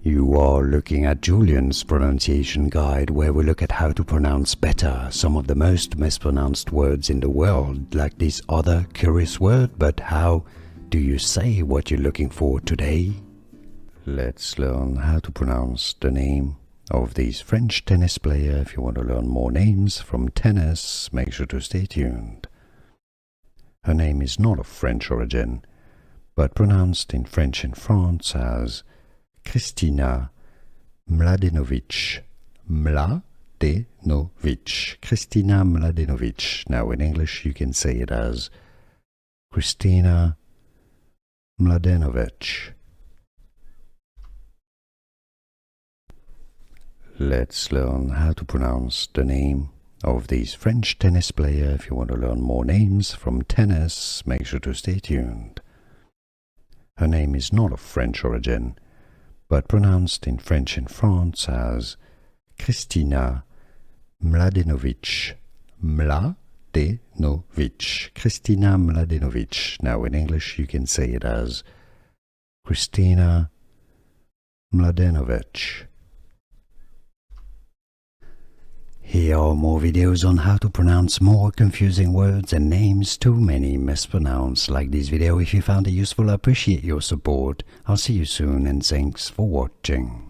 You are looking at Julian's pronunciation guide, where we look at how to pronounce better some of the most mispronounced words in the world, like this other curious word. But how do you say what you're looking for today? Let's learn how to pronounce the name of this French tennis player. If you want to learn more names from tennis, make sure to stay tuned. Her name is not of French origin, but pronounced in French in France as Kristina Mladenovic. Mladenovic. Kristina Mladenovic. Now in English you can say it as Kristina Mladenovic. Let's learn how to pronounce the name of this French tennis player. If you want to learn more names from tennis, make sure to stay tuned. Her name is not of French origin, but pronounced in French in France as Kristina Mladenovic. Mladenovic. Kristina Mladenovic. Now in English you can say it as Kristina Mladenovic. Here are more videos on how to pronounce more confusing words and names too many mispronounced. Like this video if you found it useful. I appreciate your support. I'll see you soon and thanks for watching.